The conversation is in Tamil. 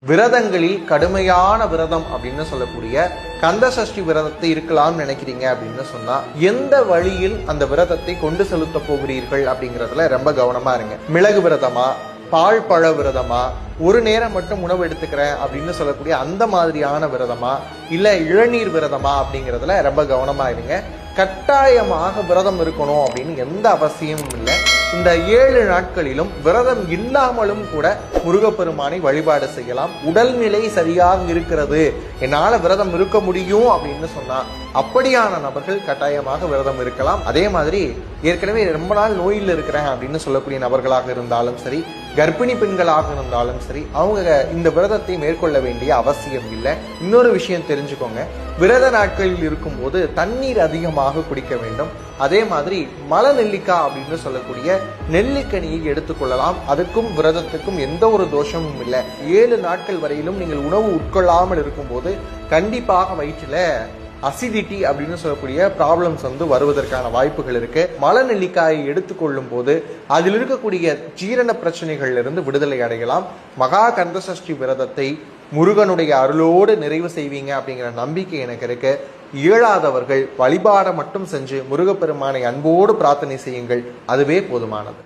விரதங்களில் கடுமையான விரதம் அப்படின்னு சொல்லக்கூடிய கந்த சஷ்டி விரதத்தை இருக்கலாம்னு நினைக்கிறீங்க அப்படின்னு சொன்னா எந்த வழியில் அந்த விரதத்தை கொண்டு செலுத்த போகிறீர்கள் அப்படிங்கிறதுல ரொம்ப கவனமா இருங்க. மிளகு விரதமா, பால் பழ விரதமா, ஒரு நேரம் மட்டும் உணவு எடுத்துக்கிறேன் அப்படின்னு சொல்லக்கூடிய அந்த மாதிரியான விரதமா, இல்ல இளநீர் விரதமா அப்படிங்கிறதுல ரொம்ப கவனமா இருங்க. கட்டாயமாக விரதம் இருக்கணும் அப்படின்னு எந்த அவசியமும் இல்லை. இந்த 7 நாட்களிலும் விரதம் இல்லாமலும் கூட முருகப்பெருமானை வழிபாடு செய்யலாம். உடல்நிலை சரியாக இருக்கிறது, என்னால விரதம் இருக்க முடியும் அப்படின்னு சொன்னா அப்படியான நபர்கள் கட்டாயமாக விரதம் இருக்கலாம். அதே மாதிரி ஏற்கனவே ரொம்ப நாள் நோயில் இருக்கிறேன் அப்படின்னு சொல்லக்கூடிய நபர்களாக இருந்தாலும் சரி, கர்ப்பிணி பெண்களாக இருந்தாலும் சரி, அவங்க இந்த விரதத்தை மேற்கொள்ள வேண்டிய அவசியம் இல்லை. இன்னொரு விஷயம் தெரிஞ்சுக்கோங்க, விரத நாட்களில் இருக்கும்போது தண்ணீர் அதிகமாக குடிக்க வேண்டும். அதே மாதிரி மலை நெல்லிக்காய் அப்படின்னு சொல்லக்கூடிய நெல்லிக்கனியை எடுத்துக்கொள்ளலாம். அதுக்கும் விரதத்துக்கும் எந்த ஒரு தோஷமும் இல்லை. 7 நாட்கள் வரையிலும் நீங்கள் உணவு உட்கொள்ளாமல் இருக்கும்போது கண்டிப்பாக வயிற்றுல அசிடிட்டி அப்படின்னு சொல்லக்கூடிய ப்ராப்ளம்ஸ் வருவதற்கான வாய்ப்புகள் இருக்கு. மலை நெல்லிக்காயை எடுத்துக்கொள்ளும் போது அதில் இருக்கக்கூடிய ஜீரண பிரச்சனைகள்ல இருந்து விடுதலை அடையலாம். மகா கந்த சஷ்டி விரதத்தை முருகனுடைய அருளோடு நிறைவு செய்வீங்க அப்படிங்கிற நம்பிக்கை எனக்கு இருக்கு. இயலாதவர்கள் வழிபாட மட்டும் செஞ்சு முருகப்பெருமானை அன்போடு பிரார்த்தனை செய்யுங்கள், அதுவே போதுமானது.